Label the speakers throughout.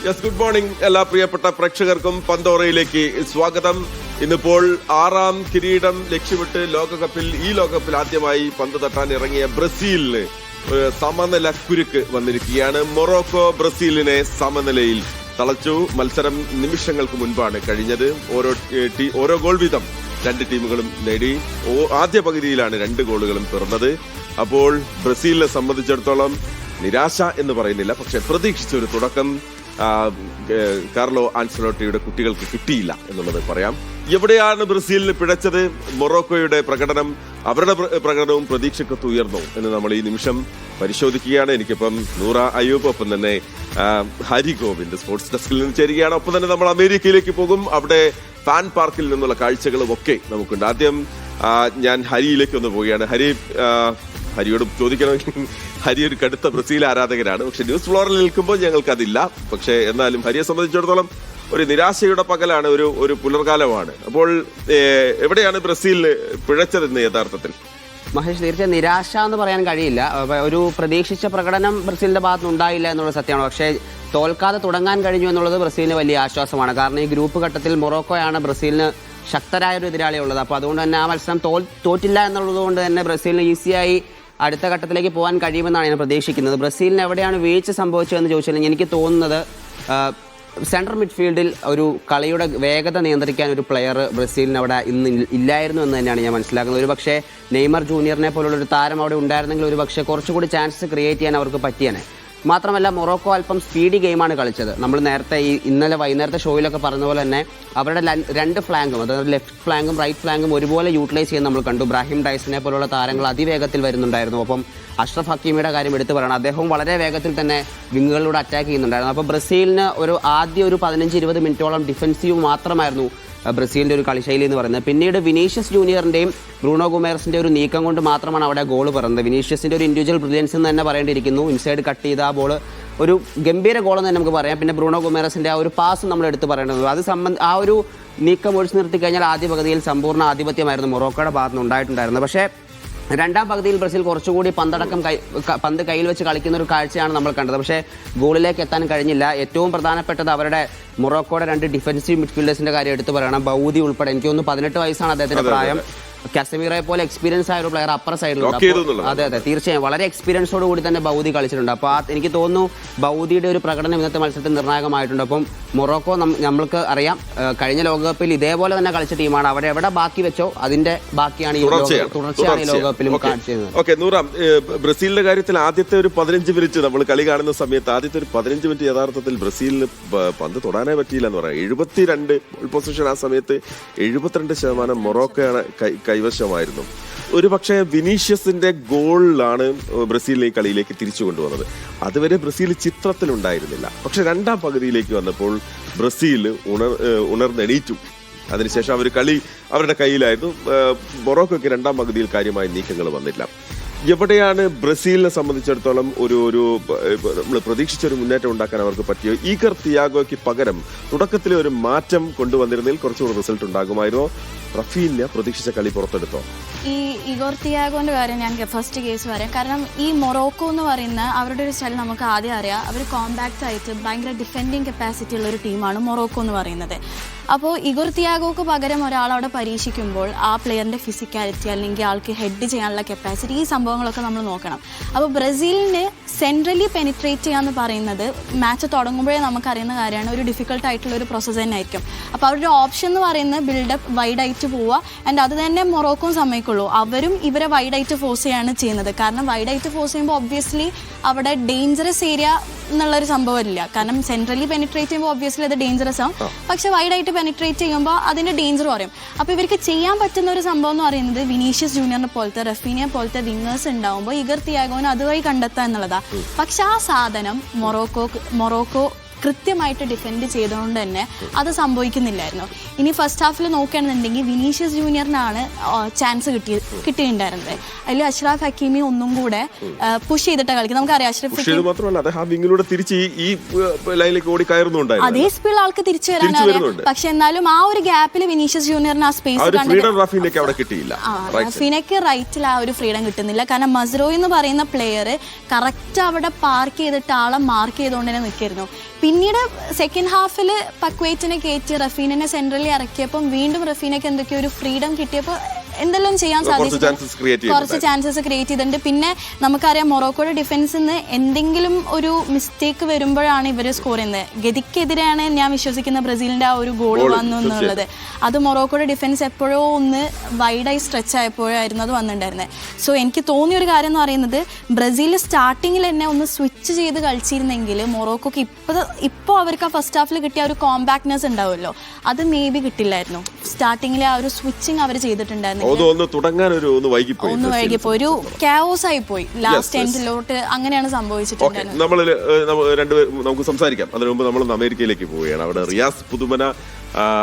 Speaker 1: Yes, good morning എല്ലാ പ്രിയപ്പെട്ട പ്രേക്ഷകർക്കും പന്തോറയിലേക്ക് സ്വാഗതം. ഇന്നിപ്പോൾ 6ാം കിരീടം ലക്ഷ്യമിട്ട് ഈ ലോകകപ്പിൽ ആദ്യമായി പന്ത് തട്ടാൻ ഇറങ്ങിയ ബ്രസീലിന് സമനില കുരുക്ക് വന്നിരിക്കുകയാണ്. മൊറോക്കോ ബ്രസീലിനെ സമനിലയിൽ തളച്ചു. മത്സരം നിമിഷങ്ങൾക്ക് മുൻപാണ് കഴിഞ്ഞത്. ഓരോ ഗോൾ വീതം രണ്ട് ടീമുകളും നേടി. ആദ്യ പകുതിയിലാണ് 2 ഗോളുകളും പിറന്നത്. അപ്പോൾ ബ്രസീലിനെ സംബന്ധിച്ചിടത്തോളം നിരാശ എന്ന് പറയുന്നില്ല, പക്ഷെ പ്രതീക്ഷിച്ച ഒരു തുടക്കം കാർലോ ആൻസലോട്ടിയുടെ കുട്ടികൾക്ക് കിട്ടിയില്ല എന്നുള്ളത് പറയാം. എവിടെയാണ് ബ്രസീലിന് പിഴച്ചത്? മൊറോക്കോയുടെ അവരുടെ പ്രകടനവും പ്രതീക്ഷയ്ക്കൊത്ത് ഉയർന്നു എന്ന് നമ്മൾ ഈ നിമിഷം പരിശോധിക്കുകയാണ്. എനിക്കിപ്പം നൂറ അയ്യൂബ്, ഒപ്പം തന്നെ ഹരി ഗോവിന്ദ് സ്പോർട്സ് ഡെസ്കിൽ നിന്ന് ചേരുകയാണ്. ഒപ്പം തന്നെ നമ്മൾ അമേരിക്കയിലേക്ക് പോകും. അവിടെ ഫാൻ പാർക്കിൽ നിന്നുള്ള കാഴ്ചകളും ഒക്കെ നമുക്കുണ്ട്. ആദ്യം ഞാൻ ഹരിയിലേക്ക് ഒന്ന് പോവുകയാണ്. ഹരിയോട് ചോദിക്കണമെങ്കിൽ ഹരി ഒരു കടുത്ത ബ്രസീൽ ആരാധകരാണ്. പക്ഷെ ന്യൂസ് ഫ്ലോറിൽ നിൽക്കുമ്പോൾ ഞങ്ങൾക്കതില്ല. പക്ഷെ എന്നാലും ഹരിയെ സംബന്ധിച്ചിടത്തോളം ഒരു നിരാശയുടെ പകലാണ്, ഒരു പുലർകാലമാണ്. അപ്പോൾ എവിടെയാണ് ബ്രസീലിന് പിഴച്ചതെന്ന് യഥാർത്ഥത്തിൽ?
Speaker 2: മഹേഷ്, തീർച്ചയായും നിരാശ എന്ന് പറയാൻ കഴിയില്ല. ഒരു പ്രതീക്ഷിച്ച പ്രകടനം ബ്രസീലിന്റെ ഭാഗത്ത് ഉണ്ടായില്ല എന്നുള്ള സത്യമാണ്. പക്ഷേ തോൽക്കാതെ തുടങ്ങാൻ കഴിഞ്ഞു എന്നുള്ളത് ബ്രസീലിന് വലിയ ആശ്വാസമാണ്. കാരണം ഈ ഗ്രൂപ്പ് ഘട്ടത്തിൽ മൊറോക്കോയാണ് ബ്രസീലിന് ശക്തരായ ഒരു എതിരാളിയുള്ളത്. അപ്പോൾ അതുകൊണ്ട് തന്നെ ആ മത്സരം തോറ്റില്ല എന്നുള്ളത് കൊണ്ട് തന്നെ ബ്രസീലിന് ഈസിയായി അടുത്ത ഘട്ടത്തിലേക്ക് പോകാൻ കഴിയുമെന്നാണ് ഞാൻ പ്രതീക്ഷിക്കുന്നത്. ബ്രസീലിന് എവിടെയാണ് വീഴ്ച സംഭവിച്ചതെന്ന് ചോദിച്ചാൽ എനിക്ക് തോന്നുന്നത് സെൻട്രൽ മിഡ്ഫീൽഡിൽ ഒരു കളിയുടെ വേഗത നിയന്ത്രിക്കാൻ ഒരു പ്ലെയർ ബ്രസീലിന് അവിടെ ഇന്ന് ഇല്ലായിരുന്നു എന്ന് തന്നെയാണ് ഞാൻ മനസ്സിലാക്കുന്നത്. ഒരു പക്ഷേ നെയ്മർ ജൂനിയറിനെ പോലുള്ള ഒരു താരം അവിടെ ഉണ്ടായിരുന്നെങ്കിൽ ഒരു പക്ഷേ കുറച്ചുകൂടി ചാൻസസ് ക്രിയേറ്റ് ചെയ്യാൻ അവർക്ക് പറ്റിയേനെ. മാത്രമല്ല മൊറോക്കോ അല്പം സ്പീഡി ഗെയിമാണ് കളിച്ചത്. നമ്മൾ നേരത്തെ ഇന്നലെ വൈകുന്നേരത്തെ ഷോയിലൊക്കെ പറഞ്ഞ പോലെ തന്നെ അവരുടെ 2 ഫ്ലാങ്കും, അതായത് ലെഫ്റ്റ് ഫ്ലാങ്കും റൈറ്റ് ഫ്ലാങ്കും ഒരുപോലെ യൂട്ടിലൈസ് ചെയ്യാൻ നമ്മൾ കണ്ടു. ബ്രാഹിം ഡൈസിനെ പോലുള്ള താരങ്ങൾ അതിവേഗത്തിൽ വരുന്നുണ്ടായിരുന്നു. ഒപ്പം അഷ്റഫ് ഹക്കീമിയുടെ കാര്യം എടുത്തു പറയണം. അദ്ദേഹവും വളരെ വേഗത്തിൽ തന്നെ വിങ്ങുകളിലൂടെ അറ്റാക്ക് ചെയ്യുന്നുണ്ടായിരുന്നു. അപ്പോൾ ബ്രസീലിന് ആദ്യ 15-20 മിനിറ്റോളം ഡിഫൻസീവ് മാത്രമായിരുന്നു ബ്രസീലിൻ്റെ ഒരു കളിശൈലി എന്ന് പറയുന്നത്. പിന്നീട് വിനീഷ്യസ് ജൂനിയറിൻ്റെയും ബ്രൂണോ ഗുമേറസിൻ്റെ ഒരു നീക്കം കൊണ്ട് മാത്രമാണ് അവിടെ ഗോൾ പറയുന്നത്. വിനീഷ്യസിൻ്റെ ഒരു ഇൻഡിവിജ്വൽ ബ്രില്യൻസ് എന്ന് തന്നെ പറയേണ്ടിയിരിക്കുന്നു. ഇൻസൈഡ് കട്ട് ചെയ്ത ആ ബോൾ ഒരു ഗംഭീര ഗോളെന്ന് തന്നെ നമുക്ക് പറയാം. പിന്നെ ബ്രൂണോ ഗുമേറസിൻ്റെ ആ ഒരു പാസ് നമ്മൾ എടുത്ത് പറയേണ്ടത്. ആ ഒരു നീക്കം ഒഴിച്ചു നിർത്തി കഴിഞ്ഞാൽ ആദ്യ പകുതിയിൽ സമ്പൂർണ്ണ ആധിപത്യമായിരുന്നു മൊറോക്കോയുടെ ഭാഗത്തുനിന്ന് ഉണ്ടായിട്ടുണ്ടായിരുന്നത്. പക്ഷേ രണ്ടാം പകുതിയിൽ ബ്രസീൽ കുറച്ചുകൂടി പന്ത് കയ്യിൽ വെച്ച് കളിക്കുന്ന ഒരു കാഴ്ചയാണ് നമ്മൾ കണ്ടത്. പക്ഷേ ഗോളിലേക്ക് എത്താൻ കഴിഞ്ഞില്ല. ഏറ്റവും പ്രധാനപ്പെട്ടത് അവരുടെ മൊറോക്കോയുടെ 2 ഡിഫൻസീവ് മിഡ്ഫീൽഡേഴ്സിന്റെ കാര്യം എടുത്തു പറയണം. ബൗദി ഉൾപ്പെടെ, എനിക്ക് തോന്നുന്നു 18 വയസ്സാണ് അദ്ദേഹത്തിന്റെ പ്രായം. കാസമീറയെ പോലെ എക്സ്പീരിയൻസ് ആയ ഒരു പ്ലെയർ അപ്പർ സൈഡിലുണ്ട്. അതെ, തീർച്ചയായും വളരെ എക്സ്പീരിയൻസോട് കൂടി തന്നെ ബൗദി കളിച്ചിട്ടുണ്ട്. അപ്പോൾ എനിക്ക് തോന്നുന്നു ബൗദിയുടെ ഒരു പ്രകടനം ഇന്നത്തെ മത്സരത്തിൽ നിർണായകമായിട്ടുണ്ട്. അപ്പം മൊറോക്കോ നമ്മൾക്ക് അറിയാം, കഴിഞ്ഞ ലോകകപ്പിൽ ഇതേപോലെ തന്നെ കളിച്ച ടീമാണ്. അവിടെ എവിടെ ബാക്കി വെച്ചോ അതിന്റെ ബാക്കിയാണ് ഈ തുടർച്ചയാണ് ഈ ലോകകപ്പിലും കാണിച്ചിരുന്നത്.
Speaker 1: ബ്രസീലിന്റെ കാര്യത്തിൽ ആദ്യത്തെ ഒരു 15 മിനിറ്റ് നമ്മൾ കളി കാണുന്ന സമയത്ത് ആദ്യത്തെ ഒരു 15 മിനിറ്റ് യഥാർത്ഥത്തിൽ ബ്രസീലിന് പന്ത് തൊടാനേ പറ്റിയില്ല എന്ന് പറയാം. 72 പൊസിഷൻ ആ സമയത്ത് 72% മൊറോക്കോയാണ് കൈവശമായിരുന്നു. ഒരു പക്ഷേ വിനീഷ്യസിന്റെ ഗോളിലാണ് ബ്രസീലിനെ ഈ കളിയിലേക്ക് തിരിച്ചു കൊണ്ടുവന്നത്. അതുവരെ ബ്രസീൽ ചിത്രത്തിലുണ്ടായിരുന്നില്ല. പക്ഷെ രണ്ടാം പകുതിയിലേക്ക് വന്നപ്പോൾ ബ്രസീൽ ഉണർന്നെണീറ്റു. അതിനുശേഷം കളി അവരുടെ കയ്യിലായിരുന്നു. മൊറോക്കോയ്ക്ക് രണ്ടാം പകുതിയിൽ കാര്യമായ നീക്കങ്ങൾ വന്നില്ല. എവിടെയാണ് ബ്രസീലിനെ സംബന്ധിച്ചിടത്തോളം നമ്മൾ പ്രതീക്ഷിച്ച ഒരു മുന്നേറ്റം ഉണ്ടാക്കാൻ അവർക്ക് പറ്റിയോ? ഈഗർ തിയാഗോയ്ക്ക് പകരം തുടക്കത്തിലെ ഒരു മാറ്റം കൊണ്ടുവന്നിരുന്നതിൽ കുറച്ചുകൂടി റിസൾട്ട് ഉണ്ടാകുമായിരുന്നോ? റഫീന പ്രതീക്ഷിച്ച കളി പുറത്തെടുത്തോ?
Speaker 3: ഈ ഇഗോർ തിയാഗോന്റെ കാര്യം ഞാൻ ഫസ്റ്റ് കേസ് പറയാം. കാരണം ഈ മൊറോക്കോ എന്ന് പറയുന്ന അവരുടെ ഒരു സ്റ്റൈൽ നമുക്ക് ആദ്യം അറിയാം. അവർ കോമ്പാക്റ്റ് ആയിട്ട് ഭയങ്കര ഡിഫെൻഡിങ് കപ്പാസിറ്റി ഉള്ള ഒരു ടീമാണ് മൊറോക്കോ എന്ന് പറയുന്നത്. അപ്പോൾ ഇഗോർ തിയാഗോക്ക് പകരം ഒരാൾ അവിടെ പരീക്ഷിക്കുമ്പോൾ ആ പ്ലെയറിൻ്റെ ഫിസിക്കാലിറ്റി അല്ലെങ്കിൽ ആൾക്ക് ഹെഡ് ചെയ്യാനുള്ള കപ്പാസിറ്റി, ഈ സംഭവങ്ങളൊക്കെ നമ്മൾ നോക്കണം. അപ്പോൾ ബ്രസീലിന് സെൻട്രലി പെനിട്രേറ്റ് ചെയ്യാന്ന് പറയുന്നത് മാച്ച് തുടങ്ങുമ്പോഴേ നമുക്കറിയുന്ന കാര്യമാണ്. ഒരു ഡിഫിക്കൽട്ട് ആയിട്ടുള്ള ഒരു പ്രോസസ്സ് തന്നെ ആയിരിക്കും. അപ്പോൾ അവരുടെ ഓപ്ഷൻ എന്ന് പറയുന്നത് ബിൽഡപ്പ് വൈഡായിട്ട് പോവുക. ആൻഡ് അത് തന്നെ മൊറോക്കോയും സമ്മതിക്കുള്ളൂ. അവരും ഇവരെ വൈഡായിട്ട് ഫോഴ്സ് ചെയ്യാണ് ചെയ്യുന്നത്. കാരണം വൈഡായിട്ട് ഫോഴ്സ് ചെയ്യുമ്പോൾ ഒബ്വിയസ്ലി അവിടെ ഡേഞ്ചറസ് ഏരിയ എന്നുള്ളൊരു സംഭവമില്ല. കാരണം സെൻട്രലി പെനിട്രേറ്റ് ചെയ്യുമ്പോൾ ഒബ്വിയസ്ലി അത് ഡേഞ്ചറസ് ആവും. പക്ഷെ വൈഡായിട്ട് പെനിട്രേറ്റ് ചെയ്യുമ്പോൾ അതിൻ്റെ ഡേഞ്ചർ കുറയും. അപ്പോൾ ഇവർക്ക് ചെയ്യാൻ പറ്റുന്ന ഒരു സംഭവം എന്ന് പറയുന്നത് വിനീഷ്യസ് ജൂനിയറിനെ പോലത്തെ റഫീനെ പോലത്തെ വിങ്ങേഴ്സ് ഉണ്ടാവുമ്പോൾ ഇഗർ തിയാഗോനെ അതുവഴി കണ്ടെത്തുക എന്നുള്ളതാണ്. പക്ഷെ ആ സാധനം മൊറോക്കോ കൃത്യമായിട്ട് ഡിഫെൻഡ് ചെയ്തുകൊണ്ട് തന്നെ അത് സംഭവിക്കുന്നില്ലായിരുന്നു. ഇനി ഫസ്റ്റ് ഹാഫിൽ നോക്കുകയാണെന്നുണ്ടെങ്കിൽ വിനീഷ്യസ് ജൂനിയറിനാണ് ചാൻസ് കിട്ടിയിട്ടുണ്ടായിരുന്നത്. അതിൽ അഷ്റഫ് ഹക്കീമി ഒന്നും കൂടെ പുഷ് ചെയ്തിട്ട് കളിക്കും. നമുക്കറിയാം അതേ സ്പീഡിൽ ആൾക്ക് തിരിച്ചു വരാൻ. പക്ഷെ എന്നാലും ആ ഒരു ഗ്യാപ്പിൽ വിനീഷ്യസ് ജൂനിയറിന് ആ സ്പേസ് റഫീനയ്ക്ക് റൈറ്റിൽ ആ ഒരു ഫ്രീഡം കിട്ടുന്നില്ല. കാരണം മസ്റോയി എന്ന് പറയുന്ന പ്ലെയർ കറക്റ്റ് അവിടെ പാർക്ക് ചെയ്തിട്ട് ആളെ മാർക്ക് ചെയ്തുകൊണ്ട് തന്നെ നിൽക്കായിരുന്നു. പിന്നീട് സെക്കൻഡ് ഹാഫിൽ പക്വേറ്റിനെ കയറ്റി റഫീനെ സെൻട്രലി ഇറക്കിയപ്പം വീണ്ടും റഫീനയ്ക്ക് എന്തൊക്കെയോ ഒരു ഫ്രീഡം കിട്ടിയപ്പോൾ എന്തെല്ലാം ചെയ്യാൻ സാധിച്ചു, കുറച്ച് ചാൻസസ് ക്രിയേറ്റ് ചെയ്തിട്ടുണ്ട്. പിന്നെ നമുക്കറിയാം മൊറോക്കോയുടെ ഡിഫൻസിൽ നിന്ന് എന്തെങ്കിലും ഒരു മിസ്റ്റേക്ക് വരുമ്പോഴാണ് ഇവർ സ്കോർ ചെയ്യുന്നത്. ഗതിക്കെതിരെയാണ് ഞാൻ വിശ്വസിക്കുന്ന ബ്രസീലിന്റെ ആ ഒരു ഗോൾ വന്നു എന്നുള്ളത്. അത് മൊറോക്കോയുടെ ഡിഫൻസ് എപ്പോഴോ ഒന്ന് വൈഡായി സ്ട്രെച്ച് ആയപ്പോഴായിരുന്നു അത് വന്നിട്ടുണ്ടായിരുന്നത്. സോ എനിക്ക് തോന്നിയൊരു കാര്യം എന്ന് പറയുന്നത് ബ്രസീൽ സ്റ്റാർട്ടിങ്ങിൽ തന്നെ ഒന്ന് സ്വിച്ച് ചെയ്ത് കളിച്ചിരുന്നെങ്കിൽ മൊറോക്കോക്ക് ഇപ്പോൾ അവർക്ക് ആ ഫസ്റ്റ് ഹാഫിൽ കിട്ടിയ ഒരു കോമ്പാക്ട്നെസ് ഉണ്ടാവുമല്ലോ, അത് മേ ബി കിട്ടില്ലായിരുന്നു. സ്റ്റാർട്ടിങ്ങിലെ ആ ഒരു സ്വിച്ചിങ് അവർ ചെയ്തിട്ടുണ്ടായിരുന്നു.
Speaker 1: ഒന്ന്
Speaker 3: വൈകിപ്പോയി, ഒരു ക്യാവോസ് ആയി പോയി ലാസ്റ്റ് എൻഡിലോട്ട്. അങ്ങനെയാണ് സംഭവിച്ചിട്ടുണ്ടായിരുന്നത്.
Speaker 1: നമുക്ക് സംസാരിക്കാം. അതിനു മുമ്പ് നമ്മൾ അമേരിക്കയിലേക്ക് പോവുകയാണ്. അവിടെ റിയാസ് പുതുമന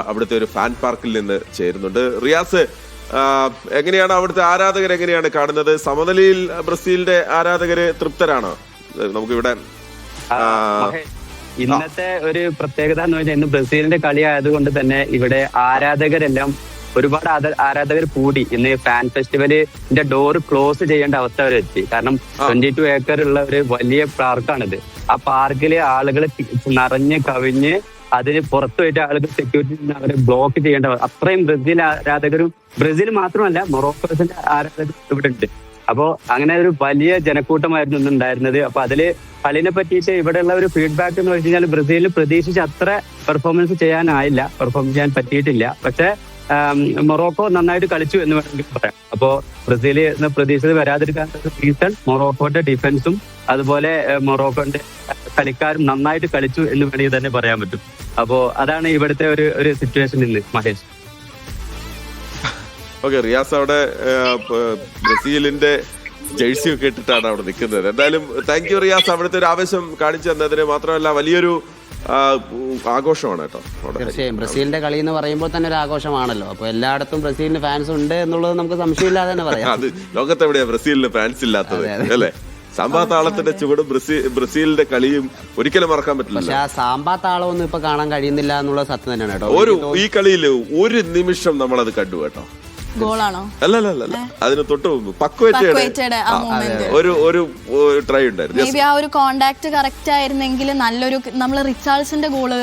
Speaker 1: അവിടുത്തെ ഒരു ഫാൻ പാർക്കിൽ നിന്ന് ചേരുന്നുണ്ട്. റിയാസ്, എങ്ങനെയാണ് അവിടുത്തെ ആരാധകർ എങ്ങനെയാണ് കാണുന്നത്? സമനിലയിൽ ബ്രസീലിന്റെ ആരാധകര് തൃപ്തരാണോ? നമുക്കിവിടെ
Speaker 4: ഇന്നത്തെ ഒരു പ്രത്യേകത എന്ന് വെച്ചാൽ ഇന്ന് ബ്രസീലിന്റെ കളി ആയതുകൊണ്ട് തന്നെ ഇവിടെ ആരാധകരെല്ലാം ഒരുപാട് ആരാധകർ കൂടി. ഇന്ന് ഫാൻ ഫെസ്റ്റിവലിന്റെ ഡോർ ക്ലോസ് ചെയ്യേണ്ട അവസ്ഥ വരെ എത്തി. കാരണം 22 ഏക്കർ ഉള്ള ഒരു വലിയ പാർക്കാണിത്. ആ പാർക്കില് ആളുകൾ നിറഞ്ഞ് കവിഞ്ഞ് അതിന് പുറത്തു പോയിട്ട് ആളുകൾ സെക്യൂരിറ്റി അവരെ ബ്ലോക്ക് ചെയ്യേണ്ട അത്രയും ബ്രസീൽ ആരാധകരും, ബ്രസീൽ മാത്രമല്ല മൊറോക്കോസിന്റെ ആരാധകരും ഇവിടെ ഉണ്ട്. അപ്പോ അങ്ങനെ ഒരു വലിയ ജനക്കൂട്ടമായിരുന്നു ഇന്ന് ഉണ്ടായിരുന്നത്. അപ്പൊ അതില് കളിനെ പറ്റിയിട്ട് ഇവിടെയുള്ള ഒരു ഫീഡ്ബാക്ക് എന്ന് വെച്ച് കഴിഞ്ഞാൽ ബ്രസീലിന് പ്രതീക്ഷിച്ച് അത്ര പെർഫോമൻസ് പെർഫോം ചെയ്യാൻ പറ്റിയിട്ടില്ല. പക്ഷെ മൊറോക്കോ നന്നായിട്ട് കളിച്ചു എന്ന് വേണമെങ്കിൽ പറയാം. അപ്പോ ബ്രസീൽ പ്രതീക്ഷിച്ചത് വരാതിരിക്കാൻ റീസൺ മൊറോക്കോന്റെ ഡിഫൻസും അതുപോലെ മൊറോക്കോന്റെ കളിക്കാരും നന്നായിട്ട് കളിച്ചു എന്ന് വേണമെങ്കിൽ തന്നെ പറയാൻ പറ്റും. അപ്പോ അതാണ് ഇവിടുത്തെ ഒരു സിറ്റുവേഷൻ ഇന്ന്. മഹേഷ്,
Speaker 1: ഓക്കെ. റിയാസ് അവിടെ ബ്രസീലിന്റെ ജേഴ്സി ഒക്കെ ഇട്ടിട്ടാണ് അവിടെ നിൽക്കുന്നത്. എന്തായാലും താങ്ക് യു റിയാസ്, അവിടുത്തെ ഒരു ആവേശം കാണിച്ചു തന്നതിന്. മാത്രമല്ല വലിയൊരു ആഘോഷമാണ് കേട്ടോ.
Speaker 2: തീർച്ചയായും ബ്രസീലിന്റെ കളി എന്ന് പറയുമ്പോൾ തന്നെ ഒരു ആഘോഷമാണല്ലോ. അപ്പൊ എല്ലായിടത്തും ബ്രസീലിന് ഫാൻസ് ഉണ്ട് എന്നുള്ളത് നമുക്ക് സംശയമില്ലാതെ തന്നെ പറയാം.
Speaker 1: അത് ലോകത്തെവിടെയാ ബ്രസീലിന് ഫാൻസ് ഇല്ലാത്തത് അല്ലേ? സാമ്പാ താളത്തിന്റെ ചുവടും ബ്രസീലിന്റെ കളിയും ഒരിക്കലും മറക്കാൻ പറ്റില്ല.
Speaker 2: പക്ഷെ ആ സാമ്പാ താളം ഒന്നും ഇപ്പൊ കാണാൻ കഴിയുന്നില്ല എന്നുള്ള സത്യം തന്നെയാണ് കേട്ടോ.
Speaker 1: ഈ കളിയിൽ ഒരു നിമിഷം നമ്മളത് കണ്ടു കേട്ടോ.
Speaker 3: ഗോളാണോ?
Speaker 1: അല്ല, അതിന് തൊട്ട് പക്വേറ്റയുടെ ഒരു ട്രൈ ഉണ്ടായിരുന്നു.
Speaker 3: മേ ബി ആ ഒരു കോണ്ടാക്ട് കറക്റ്റ് ആയിരുന്നെങ്കിൽ നല്ലൊരു, നമ്മള് റിച്ചാൾസിന്റെ ഗോള്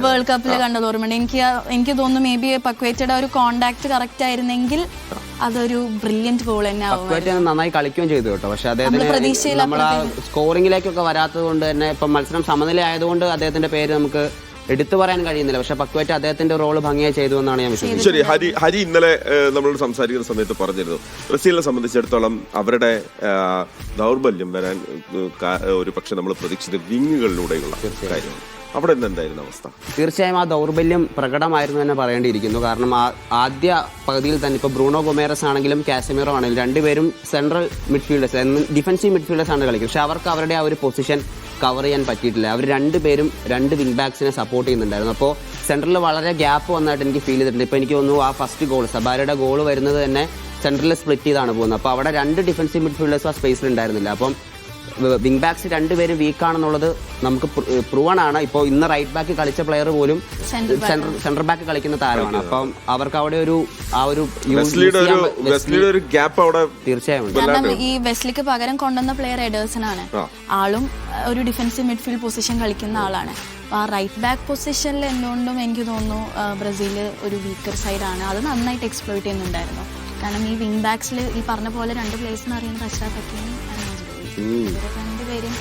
Speaker 3: വേൾഡ് കപ്പിൽ കണ്ടത് ഓർമ്മയുണ്ട്. എനിക്ക് തോന്നുന്നു മേ ബി പക്വേറ്റയുടെ ഒരു കോണ്ടാക്ട് കറക്റ്റ് ആയിരുന്നെങ്കിൽ അതൊരു ബ്രില്യന്റ് ഗോൾ തന്നെ ആവും.
Speaker 2: നന്നായി കളിക്കുകയും ചെയ്തു കേട്ടോ. പക്ഷെ അദ്ദേഹത്തിന് നമ്മൾ സ്കോറിംഗിലേക്കൊക്കെ വരാത്തത് കൊണ്ട് തന്നെ ഇപ്പൊ മത്സരം സമനില ആയതുകൊണ്ട് അദ്ദേഹത്തിന്റെ പേര് നമുക്ക് എടുത്തു പറയാൻ കഴിയുന്നില്ല. പക്ഷെ പക്വേറ്റ അദ്ദേഹത്തിന്റെ റോള് ഭംഗിയായി ചെയ്തു എന്നാണ് ഞാൻ വിശ്വസിക്കുന്നത്.
Speaker 1: ശരി, ഹരി ഇന്നലെ നമ്മളോട് സംസാരിക്കുന്ന സമയത്ത് പറഞ്ഞിരുന്നു ബ്രസീലിനെ സംബന്ധിച്ചിടത്തോളം അവരുടെ ദൗർബല്യം വരാൻ ഒരു പക്ഷെ നമ്മൾ പ്രതീക്ഷിച്ചത് വിങ്ങുകളിലൂടെയുള്ള കാര്യമാണ്. അവിടെ എന്തായിരുന്നു അവസ്ഥ?
Speaker 2: തീർച്ചയായും ആ ദൗർബല്യം പ്രകടമായിരുന്നു തന്നെ പറയേണ്ടിയിരിക്കുന്നു. കാരണം ആദ്യ പകുതിയിൽ തന്നെ ഇപ്പോൾ ബ്രൂണോ ഗൊമേറസ് ആണെങ്കിലും കാസമിറോ ആണെങ്കിലും രണ്ടുപേരും സെൻട്രൽ മിഡ്ഫീൽഡേഴ്സ്, ഡിഫൻസീവ് മിഡ്ഫീൽഡേഴ്സ് ആണ് കളിക്കുന്നത്. പക്ഷെ അവർക്ക് അവരുടെ ആ ഒരു പൊസിഷൻ കവർ ചെയ്യാൻ പറ്റിയിട്ടില്ല. അവർ രണ്ടുപേരും രണ്ട് വിങ് ബാക്സിനെ സപ്പോർട്ട് ചെയ്യുന്നുണ്ടായിരുന്നു. അപ്പോൾ സെൻട്രലിൽ വളരെ ഗ്യാപ്പ് വന്നതായിട്ട് എനിക്ക് ഫീൽ ചെയ്തിട്ടുണ്ട്. ഇപ്പോൾ എനിക്ക് തോന്നുന്നു ആ ഫസ്റ്റ് ഗോൾ സബാരയുടെ ഗോൾ വരുന്നത് തന്നെ സെൻട്രലിൽ സ്പ്ലിറ്റ് ചെയ്താണ് പോകുന്നത്. അപ്പോൾ അവിടെ രണ്ട് ഡിഫൻസീവ് മിഡ്ഫീൽഡേഴ്സ് ആ സ്പേസിൽ ഉണ്ടായിരുന്നില്ല. അപ്പം വിങ് ബാക്സ് രണ്ടുപേരും വീക്കാണെന്നുള്ളത് നമുക്ക് പ്രൂവൺ ആണ്. ഇപ്പോൾ ഇന്ന് റൈറ്റ് ബാക്ക് കളിച്ച പ്ലെയർ പോലും സെൻട്രൽ ബാക്ക് കളിക്കുന്ന താരമാണ്. അപ്പം അവർക്ക് അവിടെ ഒരു തീർച്ചയായും
Speaker 3: കാരണം ഈ വെസ്ലിക്ക് പകരം കൊണ്ടുവന്ന പ്ലെയർ എഡേഴ്സൺ ആണ്. ആളും ഒരു ഡിഫൻസീവ് മിഡ്ഫീൽഡ് പൊസിഷൻ കളിക്കുന്ന ആളാണ്. ആ റൈറ്റ് ബാക്ക് പൊസിഷനിൽ എന്തുകൊണ്ടും എനിക്ക് തോന്നുന്നു ബ്രസീൽ ഒരു വീക്കർ സൈഡാണ്. അത് നന്നായിട്ട് എക്സ്പ്ലോയിറ്റ് ചെയ്യുന്നുണ്ടായിരുന്നു. കാരണം ഈ വിങ് ബാക്സിൽ ഈ പറഞ്ഞ പോലെ രണ്ട് പ്ലേയേഴ്സ് എന്ന് പറയുന്നത് അഷ്റഫ് ഹക്കീമിയും രണ്ടുപേരും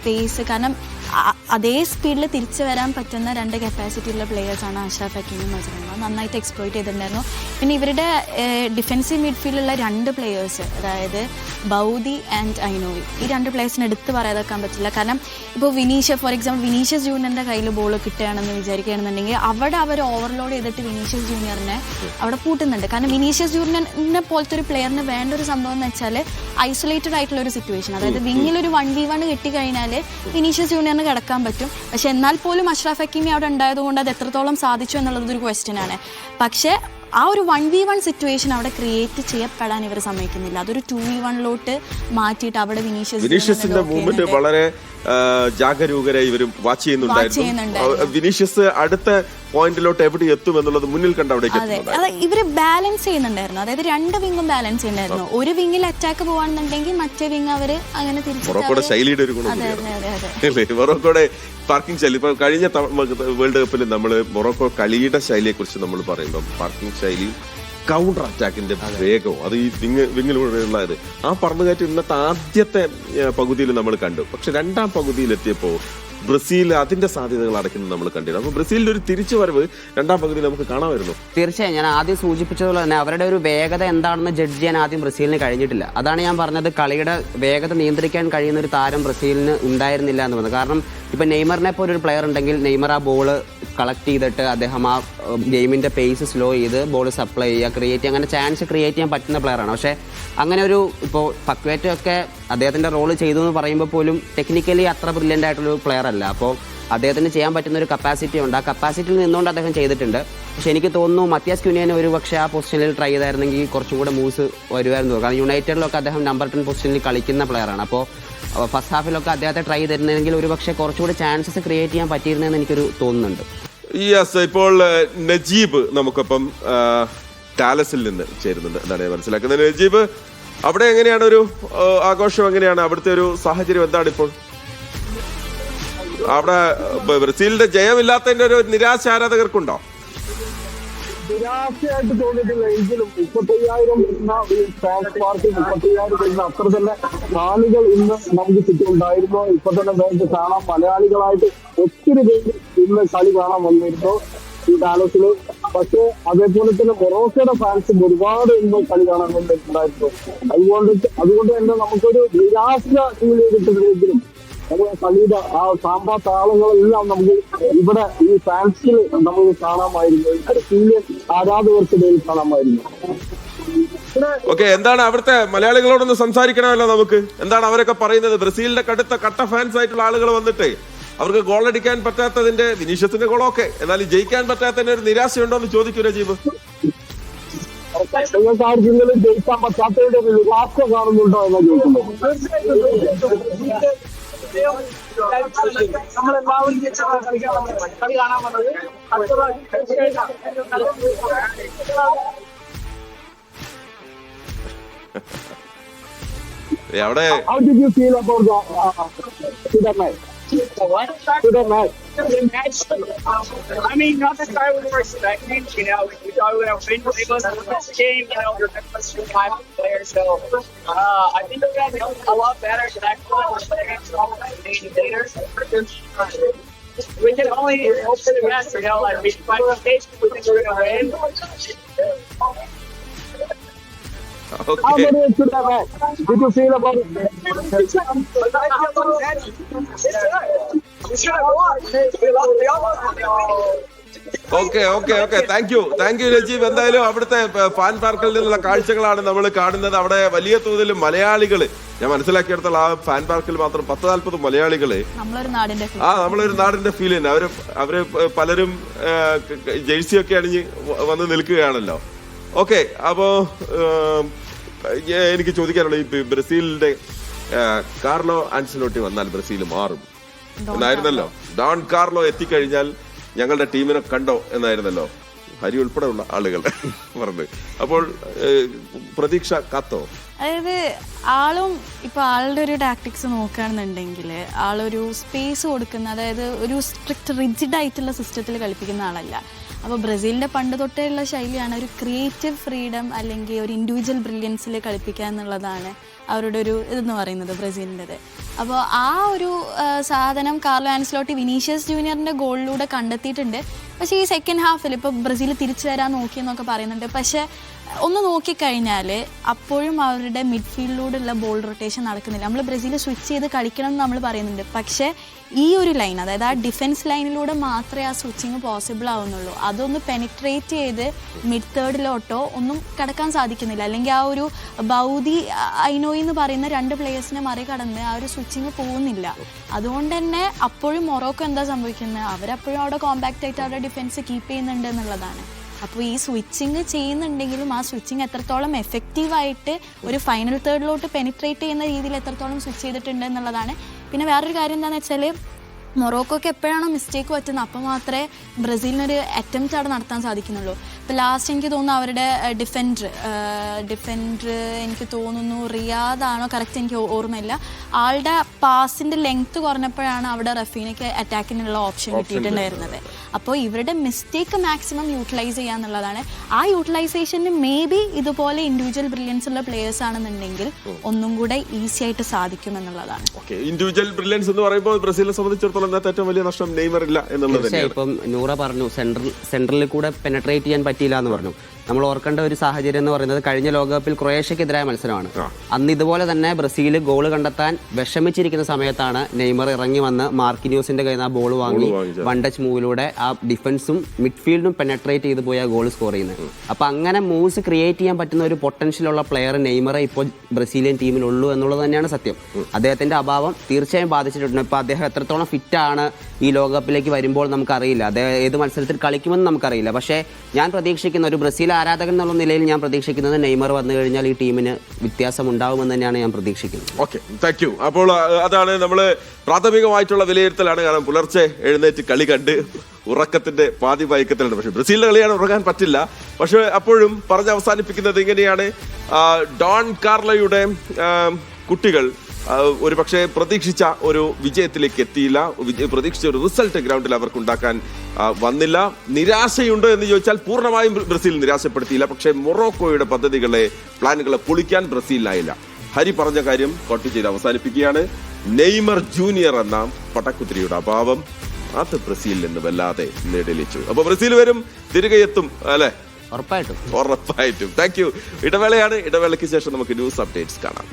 Speaker 3: പേസ്, കാരണം അതേ സ്പീഡിൽ തിരിച്ചു വരാൻ പറ്റുന്ന രണ്ട് കപ്പാസിറ്റി ഉള്ള പ്ലെയേഴ്സാണ് അഷ്റഫ് ഹക്കീമും മസ്റൂറും. നന്നായിട്ട് എക്സ്പ്ലോയിറ്റ് ചെയ്തിട്ടുണ്ടായിരുന്നു. പിന്നെ ഇവരുടെ ഡിഫൻസീവ് മിഡ്ഫീൽഡിലുള്ള രണ്ട് പ്ലെയേഴ്സ്, അതായത് ബൗദി ആൻഡ് ഐനോവി, ഈ രണ്ട് പ്ലെയേഴ്സിന് എടുത്ത് പറയാതെക്കാൻ പറ്റില്ല. കാരണം ഇപ്പോൾ ഫോർ എക്സാമ്പിൾ വിനീഷ്യസ് ജൂനിയറിൻ്റെ കയ്യിൽ ബോൾ കിട്ടുകയാണെന്ന് വിചാരിക്കുകയാണെന്നുണ്ടെങ്കിൽ അവിടെ അവർ ഓവർലോഡ് ചെയ്തിട്ട് വിനീഷ്യസ് ജൂനിയറിനെ അവിടെ പൂട്ടുന്നുണ്ട്. കാരണം വിനീഷ്യസ് ജൂനിയറിനെ പോലത്തെ ഒരു പ്ലെയറിന് വേണ്ട ഒരു സംഭവം എന്ന് വെച്ചാൽ ഐസൊലേറ്റഡ് ആയിട്ടുള്ള ഒരു സിറ്റുവേഷൻ, അതായത് വിങ്ങിലൊരു 1v1 കിട്ടിക്കഴിഞ്ഞാൽ വിനീഷ്യസ് ജൂനിയറിന് കിടക്കാൻ പറ്റും. പക്ഷെ എന്നാൽ പോലും അഷ്റഫ് ഹക്കീമി അവിടെ ഉണ്ടായതുകൊണ്ട് അത് എത്രത്തോളം സാധിച്ചു എന്നുള്ളത് ഒരു ക്വസ്റ്റ്യൻ ആണ്. പക്ഷേ ആ ഒരു 1v1 സിറ്റുവേഷൻ അവിടെ ക്രിയേറ്റ് ചെയ്യപ്പെടാൻ ഇവർ സമ്മതിക്കുന്നില്ല. അതൊരു 2v1 മാറ്റിയിട്ട് അവിടെ
Speaker 1: വിനീഷ്യസിന്റെ മൂവ്മെന്റ് വളരെ ജാഗരൂകരെ ഇവരും വാച്ച് ചെയ്യുന്നുണ്ടായിരുന്നു. വിനീഷ്യസ് അടുത്ത പോയിന്റിലോട്ട് എവിടെ എത്തും എന്നുള്ളത് മുന്നിൽ കണ്ട് അവിടേക്ക്
Speaker 3: ഇവര് ബാലൻസ് ചെയ്യുന്നുണ്ടായിരുന്നു. അതായത് രണ്ട് വിങ്ങും ബാലൻസ് ചെയ്യുന്നുണ്ടായിരുന്നു. ഒരു വിങ്ങിൽ അറ്റാക്ക് പോവാണെന്നുണ്ടെങ്കിൽ മറ്റേ വിങ് അവര് അങ്ങനെ തിരിച്ചു.
Speaker 1: മൊറോക്കോയുടെ ശൈലിയുടെ ഒരു ഗുണം, മൊറോക്കോയുടെ പാർക്കിംഗ് ശൈലി. ഇപ്പൊ കഴിഞ്ഞ വേൾഡ് കപ്പിൽ നമ്മൾ മൊറോക്കോ കളിയുടെ ശൈലിയെ കുറിച്ച് നമ്മൾ പറയുമ്പോൾ പാർക്കിംഗ് ശൈലി, കൗണ്ടർ അറ്റാക്കിന്റെ വേഗവും, അത് ഈ വിങ്ങിലൂടെയുള്ള ഇത്, ആ പറന്നുകയറ്റം ഇന്നത്തെ ആദ്യത്തെ പകുതിയിൽ നമ്മൾ കണ്ടു. പക്ഷെ രണ്ടാം പകുതിയിൽ എത്തിയപ്പോൾ ബ്രസീൽ അതിന്റെ സാധ്യതകൾ അടയ്ക്കുന്നത് നമ്മൾ കണ്ടിരുന്നു. അപ്പൊ ബ്രസീലിന്റെ ഒരു തിരിച്ചുവരവ് രണ്ടാം പകുതിയിൽ നമുക്ക് കാണാമായിരുന്നു.
Speaker 2: തീർച്ചയായും ഞാൻ ആദ്യം സൂചിപ്പിച്ചതുപോലെ തന്നെ അവരുടെ ഒരു വേഗത എന്താണെന്ന് ജഡ്ജ് ചെയ്യാൻ ആദ്യം ബ്രസീലിന് കഴിഞ്ഞിട്ടില്ല. അതാണ് ഞാൻ പറഞ്ഞത്, കളിയുടെ വേഗത നിയന്ത്രിക്കാൻ കഴിയുന്ന ഒരു താരം ബ്രസീലിന് ഉണ്ടായിരുന്നില്ല എന്ന് പറഞ്ഞത്. കാരണം ഇപ്പൊ നെയ്മറിനെ പോലെ ഒരു പ്ലെയർ ഉണ്ടെങ്കിൽ നെയ്മർ ആ ബോള് കളക്ട് ചെയ്തിട്ട് അദ്ദേഹം ആ ഗെയിമിന്റെ പേസ് സ്ലോ ചെയ്ത് ബോൾ സപ്ലൈ ചെയ്യുക, ക്രിയേറ്റ് ചെയ്യുക, അങ്ങനെ ചാൻസ് ക്രിയേറ്റ് ചെയ്യാൻ പറ്റുന്ന പ്ലെയറാണ്. പക്ഷേ അങ്ങനെ ഒരു ഇപ്പോൾ പക്വേറ്റോ ഒക്കെ അദ്ദേഹത്തിന്റെ റോള് ചെയ്തു എന്ന് പറയുമ്പോൾ പോലും ടെക്നിക്കലി അത്ര ബ്രില്യൻ്റ് ആയിട്ടുള്ള പ്ലെയർ അല്ല. അപ്പോൾ അദ്ദേഹത്തിന് ചെയ്യാൻ പറ്റുന്ന ഒരു കപ്പാസിറ്റി ഉണ്ട്. ആ കപ്പാസിറ്റിയിൽ നിന്നുകൊണ്ട് അദ്ദേഹം ചെയ്തിട്ടുണ്ട്. പക്ഷെ എനിക്ക് തോന്നുന്നു മത്യാസ് ക്യൂനിയനെ ഒരു പക്ഷേ ആ പൊസിഷനിൽ ട്രൈ ചെയ്തായിരുന്നെങ്കിൽ കുറച്ചും കൂടെ മൂവ്സ് വരുമായിരുന്നു. കാരണം യുണൈറ്റഡിലൊക്കെ അദ്ദേഹം നമ്പർ 10 പൊസിഷനിൽ കളിക്കുന്ന പ്ലെയറാണ്. അപ്പോൾ ഫസ്റ്റ് ഹാഫിലൊക്കെ അദ്ദേഹത്തെ ട്രൈ ചെയ്തിരുന്നെങ്കിൽ ഒരു പക്ഷേ കുറച്ചുകൂടി ചാൻസസ് ക്രിയേറ്റ് ചെയ്യാൻ പറ്റിയിരുന്നെന്ന് എനിക്കൊരു തോന്നുന്നുണ്ട്.
Speaker 1: യെസ്, ഇപ്പോൾ നജീബ് നമുക്കൊപ്പം ഡാലസിൽ നിന്ന് ചേരുന്നുണ്ട് എന്നാണ് ഞാൻ മനസ്സിലാക്കുന്നത്. നജീബ്, അവിടെ എങ്ങനെയാണ് ഒരു ആഘോഷം, എങ്ങനെയാണ് അവിടുത്തെ ഒരു സാഹചര്യം, എന്താണ് ഇപ്പോൾ അവിടെ? ബ്രസീലിന്റെ ജയമില്ലാത്തതിന്റെ ഒരു നിരാശ ആരാധകർക്കുണ്ടോ?
Speaker 5: നിരാശയായിട്ട് തോന്നിയിട്ടില്ല. എങ്കിലും 35,000 എന്ന ഫാൻസ് പാർട്ടി, 35,000 എന്ന അത്ര തന്നെ കാണികൾ ഇന്ന് നമുക്ക് ചുറ്റുമുണ്ടായിരുന്നു. ഇപ്പൊ തന്നെ നമുക്ക് കാണാം, മലയാളികളായിട്ട് ഒത്തിരി പേര് ഇന്ന് കളി കാണാൻ വന്നിരുന്നു ഈ ഡാലസില്. പക്ഷെ അതേപോലെ തന്നെ മൊറോക്കോയുടെ ഫാൻസും ഒരുപാട് ഇന്ന് കളി കാണാൻ വന്നിട്ടുണ്ടായിരുന്നു. അതുകൊണ്ട് തന്നെ നമുക്കൊരു നിരാശ ഫീൽ ചെയ്തിട്ടുണ്ടെങ്കിലും നമ്മുടെ കളിയുടെ ആ സാമ്പാ താളങ്ങളെല്ലാം നമുക്ക് ഇവിടെ ഈ ഫാൻസിൽ നമുക്ക് കാണാമായിരുന്നു, ബ്രസീലിയൻ ആരാധകർക്കിടയിൽ കാണാമായിരുന്നു.
Speaker 1: ഓക്കെ, എന്താണ് അവിടുത്തെ മലയാളികളോടൊന്ന് സംസാരിക്കണമല്ലോ നമുക്ക്. എന്താണ് അവരൊക്കെ പറയുന്നത്? ബ്രസീലിന്റെ കട്ട ഫാൻസ് ആയിട്ടുള്ള ആളുകൾ വന്നിട്ടേ അവർക്ക് ഗോൾ അടിക്കാൻ പറ്റാത്തതിന്റെ, വിനീഷ്യസിന്റെ ഗോളൊക്കെ, എന്നാൽ ജയിക്കാൻ പറ്റാത്തതിന്റെ ഒരു നിരാശയുണ്ടോ എന്ന് ചോദിക്കൂ നജീബ്.
Speaker 5: നിങ്ങൾക്ക് ആർക്കെങ്കിലും ജയിക്കാൻ പറ്റാത്തതിന്റെ ഒരു നിരാശ കാണുന്നുണ്ടോ എന്ന് ചോദിക്കുന്നത്. നമ്മളെല്ലാവരും കളി കാണാൻ വന്നത്
Speaker 1: അവിടെ
Speaker 5: How did you feel about the match? The match.
Speaker 6: I mean, not the start we were expecting. You know, we thought we would win. It wasn't the best game. You know, we're just 5 players. So I think we're going to be a lot better next one. We're playing against all the later. We can only hope for the best. You know, like we find mistakes. We think we're going to win.
Speaker 1: Okay.
Speaker 5: How many should have had? Did you feel about it?
Speaker 1: Okay thank you Najeeb. എന്തായാലും അവിടുത്തെ fan പാർക്കിൽ നിന്നുള്ള കാഴ്ചകളാണ് നമ്മൾ കാണുന്നത്. അവിടെ വലിയ തോതിൽ മലയാളികള്, ഞാൻ മനസ്സിലാക്കിയെടുത്തോളം ആ ഫാൻ പാർക്കിൽ മാത്രം 10-40 മലയാളികള് നമ്മളൊരു നാടിന്റെ ഫീൽ തന്നെ. അവര് പലരും ജേഴ്സി ഒക്കെ അണിഞ്ഞ് വന്ന് നിൽക്കുകയാണല്ലോ. ഓക്കെ, അപ്പോ എനിക്ക് ചോദിക്കാനുള്ള ഈ ബ്രസീലിന്റെ കാർലോ ആൻസലോട്ടി വന്നാൽ ബ്രസീൽ മാറും എന്നായിരുന്നല്ലോ. ഡോൺ കാർലോ എത്തിക്കഴിഞ്ഞാൽ ഞങ്ങളുടെ ടീമിനെ കണ്ടോ എന്നായിരുന്നല്ലോ ഹരി ഉൾപ്പെടെയുള്ള ആളുകൾ പറഞ്ഞത്. അപ്പോൾ പ്രതീക്ഷ കാത്തോ?
Speaker 3: അതായത് ആളും ഇപ്പൊ ആളുടെ ഒരു ടാക്ടിക്സ് നോക്കുകയാണെന്നുണ്ടെങ്കിൽ ആളൊരു സ്പേസ് കൊടുക്കുന്ന, അതായത് ഒരു സ്ട്രിക്റ്റ് റിജിഡ് ആയിട്ടുള്ള സിസ്റ്റത്തിൽ കളിപ്പിക്കുന്ന ആളല്ല. അപ്പോൾ ബ്രസീലിൻ്റെ പണ്ട് തൊട്ടേയുള്ള ശൈലിയാണ് ഒരു ക്രിയേറ്റീവ് ഫ്രീഡം അല്ലെങ്കിൽ ഒരു ഇൻഡിവിജ്വൽ ബ്രില്യൻസിൽ കളിപ്പിക്കുക എന്നുള്ളതാണ് അവരുടെ ഒരു ഇതെന്ന് പറയുന്നത് ബ്രസീലിൻ്റെത്. അപ്പോൾ ആ ഒരു സാധനം കാർലോ ആൻസലോട്ടി വിനീഷ്യസ് ജൂനിയറിൻ്റെ ഗോളിലൂടെ കണ്ടെത്തിയിട്ടുണ്ട്. പക്ഷേ ഈ സെക്കൻഡ് ഹാഫിൽ ഇപ്പോൾ ബ്രസീൽ തിരിച്ചു വരാൻ നോക്കിയെന്നൊക്കെ പറയുന്നുണ്ട്. പക്ഷേ ഒന്ന് നോക്കിക്കഴിഞ്ഞാൽ അപ്പോഴും അവരുടെ മിഡ്ഫീൽഡിലൂടെയുള്ള ബോൾ റൊട്ടേഷൻ നടക്കുന്നില്ല. നമ്മൾ ബ്രസീൽ സ്വിച്ച് ചെയ്ത് കളിക്കണം എന്ന് നമ്മൾ പറയുന്നുണ്ട്. പക്ഷേ ഈ ഒരു ലൈൻ, അതായത് ആ ഡിഫൻസ് ലൈനിലൂടെ മാത്രമേ ആ സ്വിച്ചിങ് പോസിബിൾ ആവുന്നുള്ളൂ. അതൊന്ന് പെനിട്രേറ്റ് ചെയ്ത് മിഡ് തേർഡിലോട്ടോ ഒന്നും കടക്കാൻ സാധിക്കുന്നില്ല. അല്ലെങ്കിൽ ആ ഒരു ബൗദി ഐനോയി എന്ന് പറയുന്ന 2 പ്ലേയേഴ്സിനെ മറികടന്ന് ആ ഒരു സ്വിച്ചിങ് പോകുന്നില്ല. അതുകൊണ്ട് തന്നെ അപ്പോഴും മൊറോക്കോ എന്താ സംഭവിക്കുന്നത്, അവരപ്പോഴും അവിടെ കോമ്പാക്റ്റ് ആയിട്ട് അവരുടെ ഡിഫൻസ് കീപ്പ് ചെയ്യുന്നുണ്ട് എന്നുള്ളതാണ്. അപ്പോൾ ഈ സ്വിച്ചിങ് ചെയ്യുന്നുണ്ടെങ്കിലും ആ സ്വിച്ചിങ് എത്രത്തോളം എഫക്റ്റീവായിട്ട് ഒരു ഫൈനൽ തേർഡിലോട്ട് പെനിട്രേറ്റ് ചെയ്യുന്ന രീതിയിൽ എത്രത്തോളം സ്വിച്ച് ചെയ്തിട്ടുണ്ട് എന്നുള്ളതാണ് പിന്നെ വേറൊരു കാര്യം എന്താണെന്ന് വെച്ചാൽ മൊറോക്കോക്ക് എപ്പോഴാണോ മിസ്റ്റേക്ക് പറ്റുന്നത് അപ്പോൾ മാത്രമേ ബ്രസീലിനൊരു അറ്റംപ്റ്റ് അവിടെ നടത്താൻ സാധിക്കുന്നുള്ളൂ. ഇപ്പോൾ ലാസ്റ്റ് എനിക്ക് തോന്നുന്നു അവരുടെ ഡിഫൻഡർ എനിക്ക് തോന്നുന്നു റിയാദാണോ കറക്റ്റ് എനിക്ക് ഓർമ്മയില്ല, ആളുടെ പാസിൻ്റെ ലെങ്ത്ത് കുറഞ്ഞപ്പോഴാണ് അവിടെ റഫീനയ്ക്ക് അറ്റാക്കിനുള്ള ഓപ്ഷൻ കിട്ടിയിട്ടുണ്ടായിരുന്നത്. അപ്പോൾ ഇവരുടെ മിസ്റ്റേക്ക് മാക്സിമം യൂട്ടിലൈസ് ചെയ്യാന്നുള്ളതാണ്. ആ യൂട്ടിലൈസേഷന് മേ ബി ഇതുപോലെ ഇൻഡിവിജ്വൽ ബ്രില്യൻസ് ഉള്ള പ്ലേയേഴ്സ് ആണെന്നുണ്ടെങ്കിൽ ഒന്നും കൂടെ ഈസി ആയിട്ട് സാധിക്കുമെന്നുള്ളതാണ്.
Speaker 1: ഇൻഡിവിജ്വൽ ബ്രില്യൻസ് എന്ന് പറയുമ്പോൾ ബ്രസീലിനെ സംബന്ധിച്ചിടത്തോളം ഏറ്റവും വലിയ നഷ്ടം നെയ്മർ ഇല്ല എന്നുള്ളത്.
Speaker 2: ഇപ്പം നൂറ പറഞ്ഞു സെൻട്രലിൽ കൂടെ പെനട്രേറ്റ് ചെയ്യാൻ പറ്റിയില്ല എന്ന് പറഞ്ഞു. നമ്മൾ ഓർക്കേണ്ട ഒരു സാഹചര്യം എന്ന് പറയുന്നത് കഴിഞ്ഞ ലോകകപ്പിൽ ക്രൊയേഷ്യക്കെതിരായ മത്സരമാണ്. അന്ന് ഇതുപോലെ തന്നെ ബ്രസീൽ ഗോൾ കണ്ടെത്താൻ വിഷമിച്ചിരിക്കുന്ന സമയത്താണ് നെയ്മർ ഇറങ്ങി വന്ന് മാർക്കിന്യൂസിന്റെ കയ്യിൽ നിന്ന് ആ ബോൾ വാങ്ങി വൺ ടച്ച് മൂവിലൂടെ ആ ഡിഫൻസും മിഡ്ഫീൽഡും പെനട്രേറ്റ് ചെയ്ത് പോയി ആ ഗോൾ സ്കോർ ചെയ്യുന്നത്. അപ്പൊ അങ്ങനെ മൂവ്സ് ക്രിയേറ്റ് ചെയ്യാൻ പറ്റുന്ന ഒരു പൊട്ടൻഷ്യലുള്ള പ്ലെയർ നെയ്മറെ ഇപ്പോൾ ബ്രസീലിയൻ ടീമിലുള്ളൂ എന്നുള്ളത് തന്നെയാണ് സത്യം. അദ്ദേഹത്തിന്റെ അഭാവം തീർച്ചയായും ബാധിച്ചിട്ടുണ്ട്. ഇപ്പൊ അദ്ദേഹം എത്രത്തോളം ഫിറ്റാണ് ഈ ലോകകപ്പിലേക്ക് വരുമ്പോൾ നമുക്കറിയില്ല, അദ്ദേഹം ഏത് മത്സരത്തിൽ കളിക്കുമെന്ന് നമുക്കറിയില്ല. പക്ഷേ ഞാൻ പ്രതീക്ഷിക്കുന്ന ഒരു ബ്രസീൽ ആരാധകൻ എന്നുള്ള നിലയിൽ ഞാൻ പ്രതീക്ഷിക്കുന്നത് നെയ്മർ വന്നു കഴിഞ്ഞാൽ ഈ ടീമിന് വ്യത്യാസം ഉണ്ടാവുമെന്ന് തന്നെയാണ് ഞാൻ പ്രതീക്ഷിക്കുന്നത്.
Speaker 1: Okay, thank you. അപ്പോൾ അതാണ് നമ്മൾ പ്രാഥമികമായിട്ടുള്ള വിലയിരുത്തലാണ്. കാരണം പുലർച്ചെ എഴുന്നേറ്റ് കളി കണ്ട് ഉറക്കത്തിന്റെ പാതി മയക്കത്തിലുണ്ട്. പക്ഷെ ബ്രസീലിന്റെ കളിയാണ്, ഉറങ്ങാൻ പറ്റില്ല. പക്ഷെ അപ്പോഴും പറഞ്ഞ് അവസാനിപ്പിക്കുന്നത് ഇങ്ങനെയാണ്, ഡോൺ കാർലോയുടെ കുട്ടികൾ ഒരു പക്ഷേ പ്രതീക്ഷിച്ച ഒരു വിജയത്തിലേക്ക് എത്തിയില്ല, പ്രതീക്ഷിച്ച ഒരു റിസൾട്ട് ഗ്രൗണ്ടിൽ അവർക്ക് ഉണ്ടാക്കാൻ വന്നില്ല. നിരാശയുണ്ട് എന്ന് ചോദിച്ചാൽ പൂർണ്ണമായും ബ്രസീൽ നിരാശപ്പെടുത്തിയില്ല. പക്ഷേ മൊറോക്കോയുടെ പദ്ധതികളെ, പ്ലാനുകളെ പൊളിക്കാൻ ബ്രസീലിനായില്ല. ഹരി പറഞ്ഞ കാര്യം കോട്ട് ചെയ്ത് അവസാനിപ്പിക്കുകയാണ്. നെയ്മർ ജൂനിയർ എന്ന പടക്കുതിരിയുടെ അഭാവം അത് ബ്രസീലിൽ നിന്ന് വല്ലാതെ നെടിലിച്ചു. അപ്പൊ ബ്രസീൽ വരും, തിരികെ എത്തും അല്ലെ?
Speaker 2: ഉറപ്പായിട്ടും.
Speaker 1: Thank you. ഇടവേളയാണ്. ഇടവേളയ്ക്ക് ശേഷം നമുക്ക് ന്യൂസ് അപ്ഡേറ്റ്സ് കാണാം.